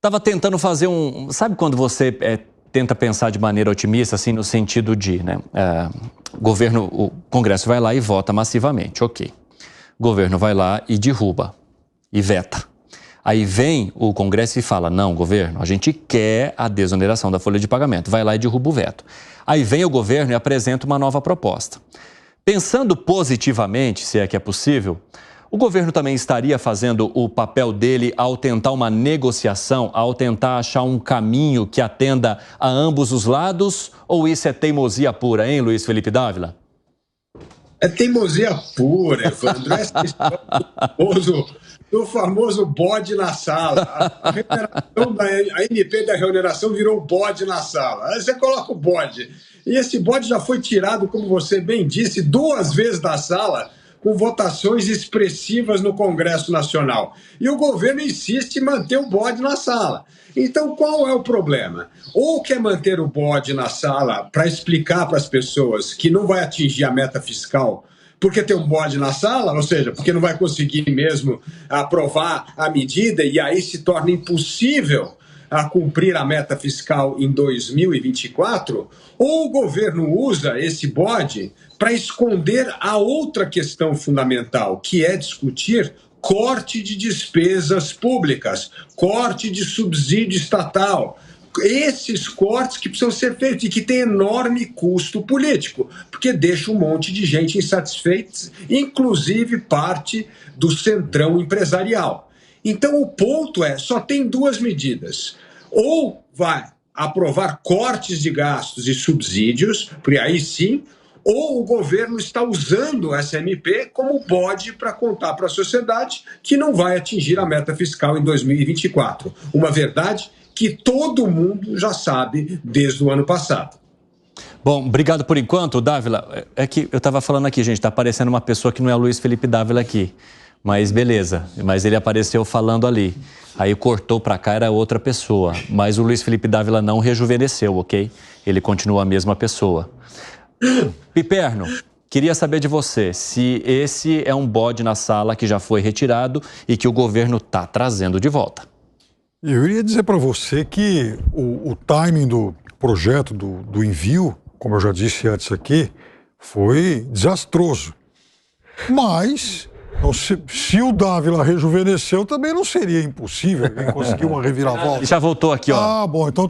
estava tentando fazer um... Sabe quando você tenta pensar de maneira otimista, assim, no sentido de, né? O Congresso vai lá e vota massivamente, ok. O governo vai lá e derruba, e veta. Aí vem o Congresso e fala, não, governo, a gente quer a desoneração da folha de pagamento. Vai lá e derruba o veto. Aí vem o governo e apresenta uma nova proposta. Pensando positivamente, se é que é possível, o governo também estaria fazendo o papel dele ao tentar uma negociação, ao tentar achar um caminho que atenda a ambos os lados? Ou isso é teimosia pura, hein, Luiz Felipe Dávila? É teimosia pura, Evandro. Essa história do famoso bode na sala. A MP da remuneração virou bode na sala. Aí você coloca o bode. E esse bode já foi tirado, como você bem disse, 2 vezes da sala, com votações expressivas no Congresso Nacional. E o governo insiste em manter o bode na sala. Então, qual é o problema? Ou quer manter o bode na sala para explicar para as pessoas que não vai atingir a meta fiscal porque tem um bode na sala, ou seja, porque não vai conseguir mesmo aprovar a medida e aí se torna impossível a cumprir a meta fiscal em 2024, ou o governo usa esse bode para esconder a outra questão fundamental, que é discutir corte de despesas públicas, corte de subsídio estatal. Esses cortes que precisam ser feitos e que têm enorme custo político, porque deixa um monte de gente insatisfeita, inclusive parte do centrão empresarial. Então o ponto é, só tem 2 medidas. Ou vai aprovar cortes de gastos e subsídios, porque aí sim, ou o governo está usando essa MP como bode para contar para a sociedade que não vai atingir a meta fiscal em 2024. Uma verdade que todo mundo já sabe desde o ano passado. Bom, obrigado por enquanto, Dávila. É que eu estava falando aqui, gente, está aparecendo uma pessoa que não é o Luiz Felipe Dávila aqui. Mas beleza, mas ele apareceu falando ali. Aí cortou para cá, era outra pessoa. Mas o Luiz Felipe Dávila não rejuvenesceu, ok? Ele continua a mesma pessoa. Piperno, queria saber de você se esse é um bode na sala que já foi retirado e que o governo está trazendo de volta. Eu iria dizer para você que o timing do projeto, do envio, como eu já disse antes aqui, foi desastroso. Mas, se o Dávila rejuvenesceu, também não seria impossível conseguir uma reviravolta. Ele já voltou aqui, ó. Ah, bom, então...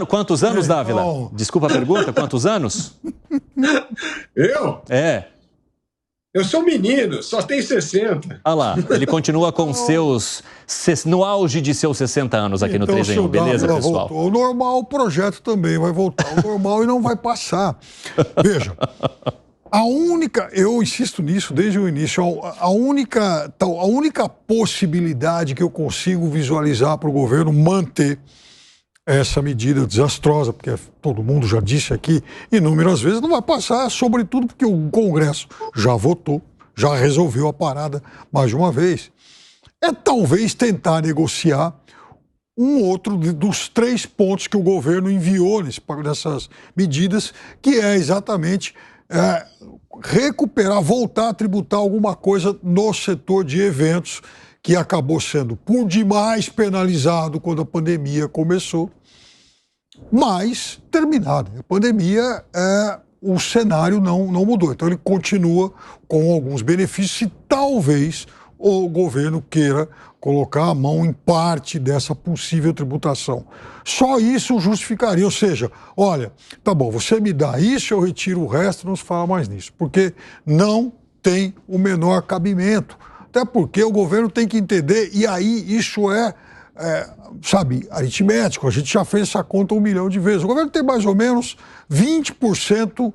Quantos anos, Dávila? Desculpa a pergunta, quantos anos? Eu? É. Eu sou menino, só tenho 60. Olha lá, ele continua com no auge de seus 60 anos aqui no 3 em 1, beleza, pessoal? Voltou. O normal, o projeto também vai voltar ao normal e não vai passar. Veja, eu insisto nisso desde o início, a única possibilidade que eu consigo visualizar para o governo manter essa medida desastrosa, porque todo mundo já disse aqui inúmeras vezes, não vai passar, sobretudo porque o Congresso já votou, já resolveu a parada mais de uma vez. É talvez tentar negociar um outro dos 3 pontos que o governo enviou nessas medidas, que é exatamente recuperar, voltar a tributar alguma coisa no setor de eventos, que acabou sendo por demais penalizado quando a pandemia começou, mas terminado. A pandemia, o cenário não mudou. Então ele continua com alguns benefícios e talvez o governo queira colocar a mão em parte dessa possível tributação. Só isso justificaria, ou seja, olha, tá bom, você me dá isso, eu retiro o resto, não se fala mais nisso, porque não tem o menor cabimento. Até porque o governo tem que entender, e aí isso sabe, aritmético, a gente já fez essa conta 1 milhão de vezes. O governo tem mais ou menos 20%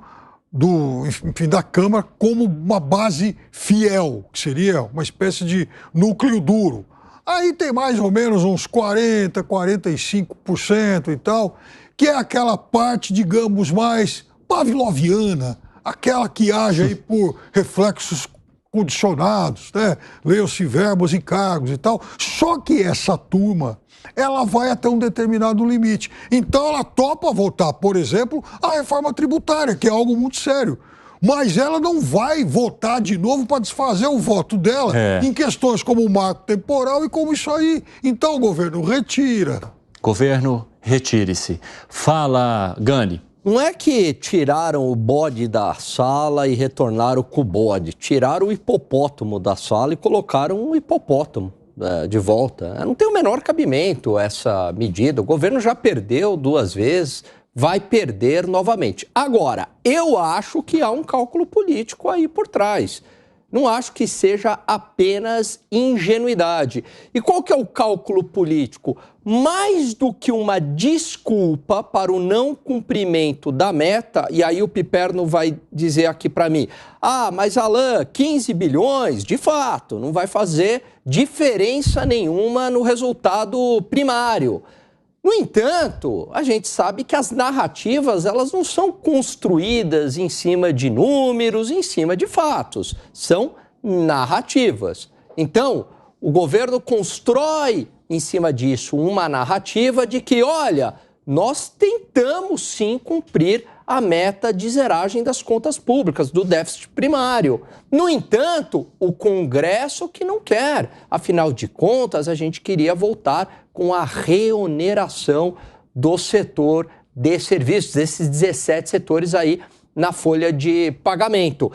da Câmara como uma base fiel, que seria uma espécie de núcleo duro. Aí tem mais ou menos uns 40%, 45% e tal, que é aquela parte, digamos, mais pavloviana, aquela que age aí por reflexos condicionados, né? Leiam-se verbos e cargos e tal. Só que essa turma, ela vai até um determinado limite. Então ela topa votar, por exemplo, a reforma tributária, que é algo muito sério. mas ela não vai votar de novo para desfazer o voto dela em questões como o marco temporal e como isso aí. Então, governo, retira. Governo, retire-se. Fala, Gani. Não é que tiraram o bode da sala e retornaram com o bode. Tiraram o hipopótamo da sala e colocaram um hipopótamo de volta. Não tem o menor cabimento essa medida. O governo já perdeu 2 vezes, vai perder novamente. Agora, eu acho que há um cálculo político aí por trás. Não acho que seja apenas ingenuidade. E qual que é o cálculo político? Mais do que uma desculpa para o não cumprimento da meta, e aí o Piperno vai dizer aqui para mim, mas Alain, 15 bilhões, de fato, não vai fazer diferença nenhuma no resultado primário. No entanto, a gente sabe que as narrativas, elas não são construídas em cima de números, em cima de fatos. São narrativas. Então, o governo constrói em cima disso uma narrativa de que, olha, nós tentamos sim cumprir a meta de zeragem das contas públicas, do déficit primário. No entanto, o Congresso que não quer. Afinal de contas, a gente queria voltar com a reoneração do setor de serviços, desses 17 setores aí na folha de pagamento.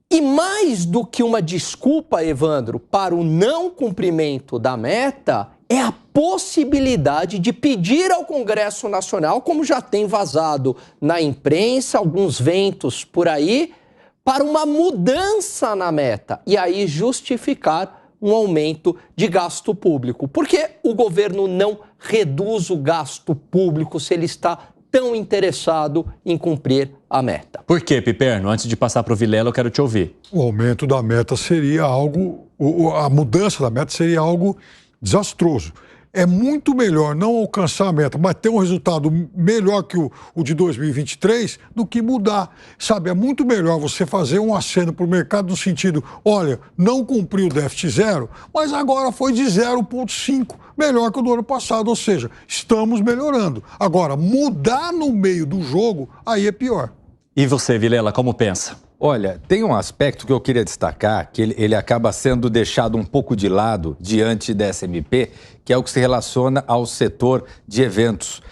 E mais do que uma desculpa, Evandro, para o não cumprimento da meta, é a possibilidade de pedir ao Congresso Nacional, como já tem vazado na imprensa, alguns ventos por aí, para uma mudança na meta e aí justificar um aumento de gasto público. Por que o governo não reduz o gasto público se ele está tão interessado em cumprir a meta? Por quê, Piperno? Antes de passar para o Vilela, eu quero te ouvir. O aumento da meta seria algo, a mudança da meta seria algo desastroso. É muito melhor não alcançar a meta, mas ter um resultado melhor que o de 2023 do que mudar. Sabe, é muito melhor você fazer um aceno para o mercado no sentido, olha, não cumpriu o déficit zero, mas agora foi de 0,5, melhor que o do ano passado, ou seja, estamos melhorando. Agora, mudar no meio do jogo, aí é pior. E você, Vilela, como pensa? Olha, tem um aspecto que eu queria destacar, que ele acaba sendo deixado um pouco de lado diante da SMP, que é o que se relaciona ao setor de eventos.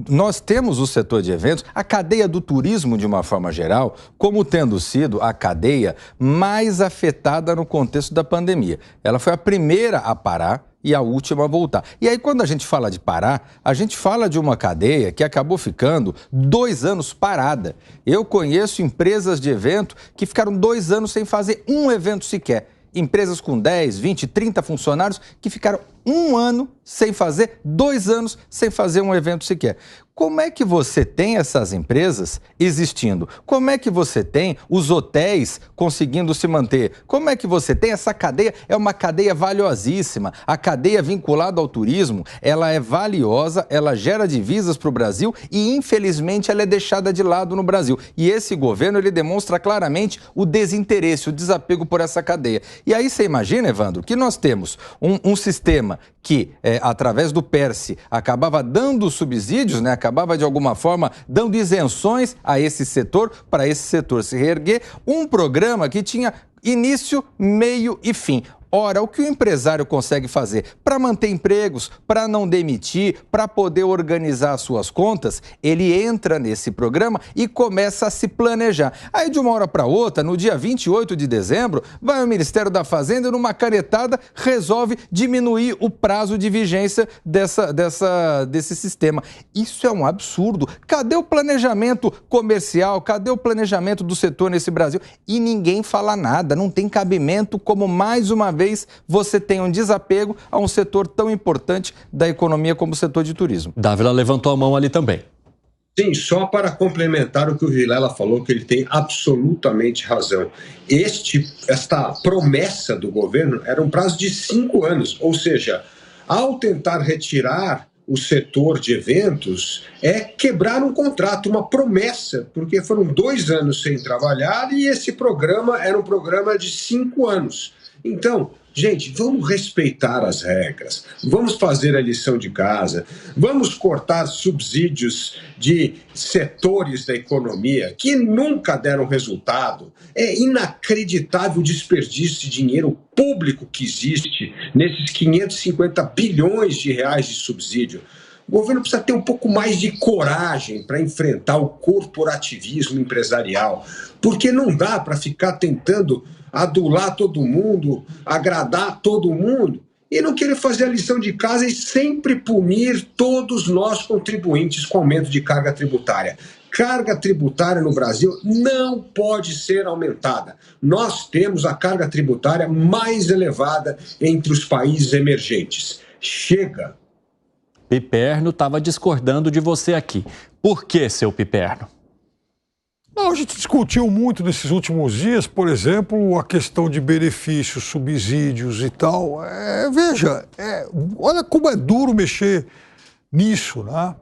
Nós temos o setor de eventos, a cadeia do turismo, de uma forma geral, como tendo sido a cadeia mais afetada no contexto da pandemia. Ela foi a primeira a parar e a última a voltar. E aí, quando a gente fala de parar, a gente fala de uma cadeia que acabou ficando 2 anos parada. Eu conheço empresas de evento que ficaram 2 anos sem fazer um evento sequer. Empresas com 10, 20, 30 funcionários que ficaram 1 ano sem fazer, 2 anos sem fazer um evento sequer. Como é que você tem essas empresas existindo? Como é que você tem os hotéis conseguindo se manter? Como é que você tem essa cadeia? É uma cadeia valiosíssima. A cadeia vinculada ao turismo, ela é valiosa, ela gera divisas para o Brasil e, infelizmente, ela é deixada de lado no Brasil. E esse governo, ele demonstra claramente o desinteresse, o desapego por essa cadeia. E aí você imagina, Evandro, que nós temos um sistema que, através do PERSE, acabava dando subsídios, né? Acabava, de alguma forma, dando isenções a esse setor, para esse setor se reerguer, um programa que tinha início, meio e fim. Ora, o que o empresário consegue fazer para manter empregos, para não demitir, para poder organizar as suas contas, ele entra nesse programa e começa a se planejar. Aí, de uma hora para outra, no dia 28 de dezembro, vai ao Ministério da Fazenda, numa canetada, resolve diminuir o prazo de vigência desse sistema. Isso é um absurdo. Cadê o planejamento comercial? Cadê o planejamento do setor nesse Brasil? E ninguém fala nada, não tem cabimento, como mais uma vez você tem um desapego a um setor tão importante da economia como o setor de turismo. Dávila levantou a mão ali também. Sim, só para complementar o que o Vilela falou, que ele tem absolutamente razão. Esta promessa do governo era um prazo de 5 anos, ou seja, ao tentar retirar o setor de eventos, é quebrar um contrato, uma promessa, porque foram 2 anos sem trabalhar e esse programa era um programa de 5 anos. Então, Gente, vamos respeitar as regras, vamos fazer a lição de casa, vamos cortar subsídios de setores da economia que nunca deram resultado. É inacreditável o desperdício de dinheiro público que existe nesses 550 bilhões de reais de subsídio. O governo precisa ter um pouco mais de coragem para enfrentar o corporativismo empresarial, porque não dá para ficar tentando adular todo mundo, agradar todo mundo e não querer fazer a lição de casa e sempre punir todos nós contribuintes com aumento de carga tributária. Carga tributária no Brasil não pode ser aumentada. Nós temos a carga tributária mais elevada entre os países emergentes. Chega! Piperno estava discordando de você aqui. Por que, seu Piperno? A gente discutiu muito nesses últimos dias, por exemplo, a questão de benefícios, subsídios e tal. Veja, olha como é duro mexer nisso, né?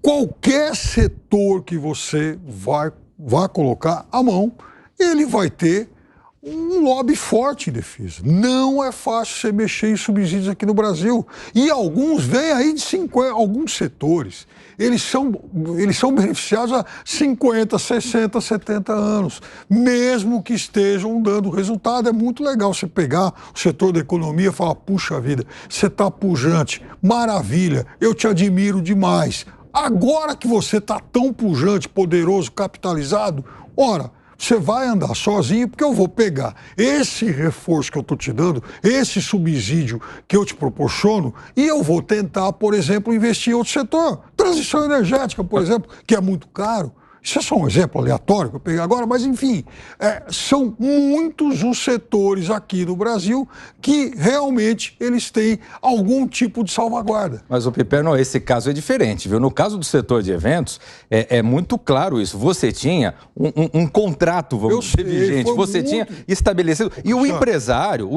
Qualquer setor que você vai colocar a mão, ele vai ter um lobby forte em defesa. Não é fácil você mexer em subsídios aqui no Brasil. E alguns vêm aí de 50, alguns setores. Eles são beneficiados há 50, 60, 70 anos. Mesmo que estejam dando resultado, é muito legal você pegar o setor da economia e falar, puxa vida, você está pujante, maravilha, eu te admiro demais. Agora que você está tão pujante, poderoso, capitalizado, ora, você vai andar sozinho porque eu vou pegar esse reforço que eu estou te dando, esse subsídio que eu te proporciono e eu vou tentar, por exemplo, investir em outro setor. Transição energética, por exemplo, que é muito caro. Isso é só um exemplo aleatório que eu peguei agora, mas enfim, são muitos os setores aqui no Brasil que realmente eles têm algum tipo de salvaguarda. Mas, o Piperno, esse caso é diferente, viu? No caso do setor de eventos, é muito claro isso. Você tinha um contrato, vamos dizer, vigente, você tinha estabelecido. E o empresário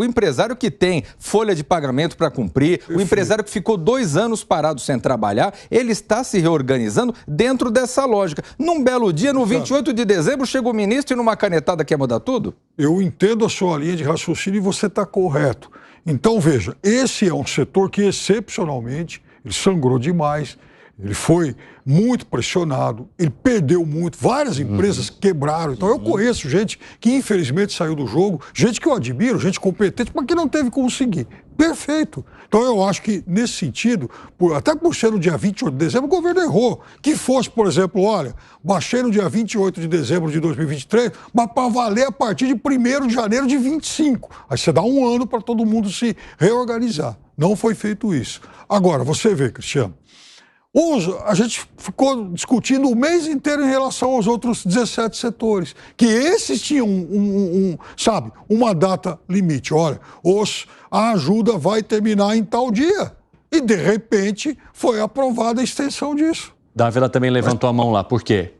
que tem folha de pagamento para cumprir, perfeito. O empresário que ficou 2 anos parado sem trabalhar, ele está se reorganizando dentro dessa lógica. Num belo dia, no 28 de dezembro, chega o ministro e numa canetada quer mudar tudo? Eu entendo a sua linha de raciocínio e você está correto. Então, veja, esse é um setor que, excepcionalmente, ele sangrou demais, ele foi muito pressionado, ele perdeu muito, várias empresas quebraram. Então, eu conheço gente que, infelizmente, saiu do jogo, gente que eu admiro, gente competente, mas que não teve como seguir. Perfeito. Então, eu acho que, nesse sentido, até por ser no dia 28 de dezembro, o governo errou. Que fosse, por exemplo, olha, baixei no dia 28 de dezembro de 2023, mas para valer a partir de 1º de janeiro de 25. Aí você dá um ano para todo mundo se reorganizar. Não foi feito isso. Agora, você vê, Cristiano, a gente ficou discutindo o mês inteiro em relação aos outros 17 setores, que esses tinham uma data limite. Olha, a ajuda vai terminar em tal dia. E, de repente, foi aprovada a extensão disso. Dávila também levantou a mão lá. Por quê?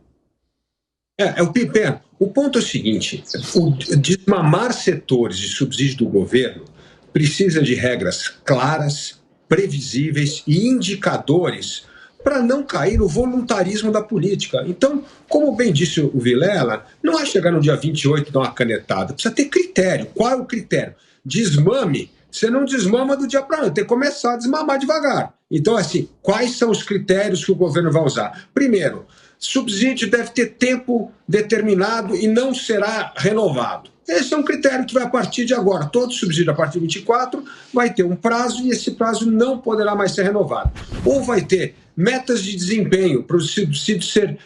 O Piperno, o ponto é o seguinte, o desmamar setores de subsídio do governo precisa de regras claras, previsíveis e indicadores para não cair no voluntarismo da política. Então, como bem disse o Vilela, não é chegar no dia 28 e dar uma canetada, precisa ter critério. Qual é o critério? Desmame. Você não desmama do dia para a noite, tem que começar a desmamar devagar. Então, assim, quais são os critérios que o governo vai usar? Primeiro, subsídio deve ter tempo determinado e não será renovado. Esse é um critério que vai a partir de agora. Todo subsídio a partir de 24 vai ter um prazo e esse prazo não poderá mais ser renovado. Ou vai ter metas de desempenho para o subsídio ser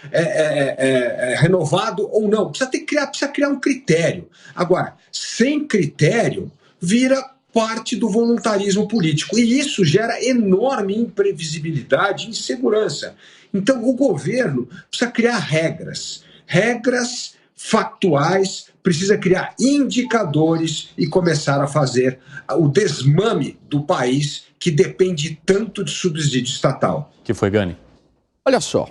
renovado ou não. Precisa criar um critério. Agora, sem critério, vira parte do voluntarismo político. E isso gera enorme imprevisibilidade e insegurança. Então, o governo precisa criar regras factuais, precisa criar indicadores e começar a fazer o desmame do país que depende tanto de subsídio estatal. Que foi, Gani? Olha só,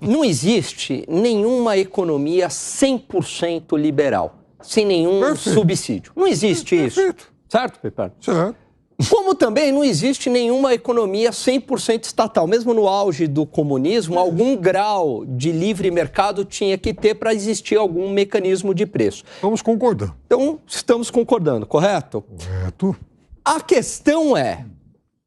não existe nenhuma economia 100% liberal, sem nenhum subsídio. Não existe isso. Certo, Piperno? Certo. Como também não existe nenhuma economia 100% estatal. Mesmo no auge do comunismo, algum grau de livre mercado tinha que ter para existir algum mecanismo de preço. Estamos concordando. Então, estamos concordando, correto? Correto. A questão é,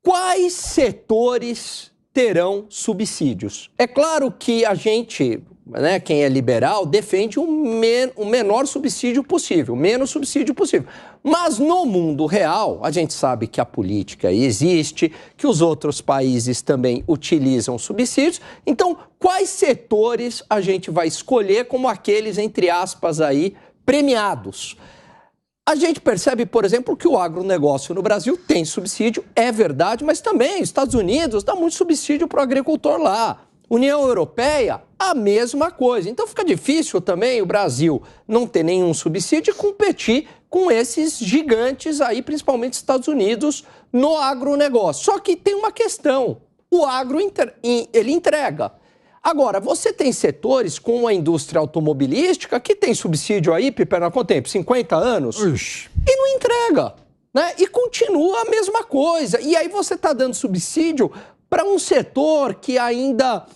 quais setores terão subsídios? É claro que a gente, né, quem é liberal, defende o menor subsídio possível, o menos subsídio possível. Mas no mundo real, a gente sabe que a política existe, que os outros países também utilizam subsídios. Então, quais setores a gente vai escolher como aqueles, entre aspas, aí, premiados? A gente percebe, por exemplo, que o agronegócio no Brasil tem subsídio, é verdade, mas também os Estados Unidos dá muito subsídio para o agricultor lá. União Europeia, a mesma coisa. Então fica difícil também o Brasil não ter nenhum subsídio e competir com esses gigantes aí, principalmente Estados Unidos, no agronegócio. Só que tem uma questão, o agro ele entrega. Agora, você tem setores como a indústria automobilística que tem subsídio aí, Piperno, há quanto tempo? 50 anos? Ixi. E não entrega, né? E continua a mesma coisa. E aí você está dando subsídio para um setor que ainda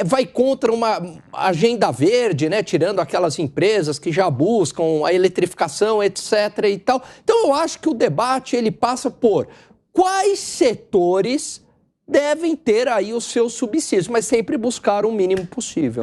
vai contra uma agenda verde, né? Tirando aquelas empresas que já buscam a eletrificação, etc. e tal. Então eu acho que o debate ele passa por quais setores devem ter aí os seus subsídios, mas sempre buscar o mínimo possível.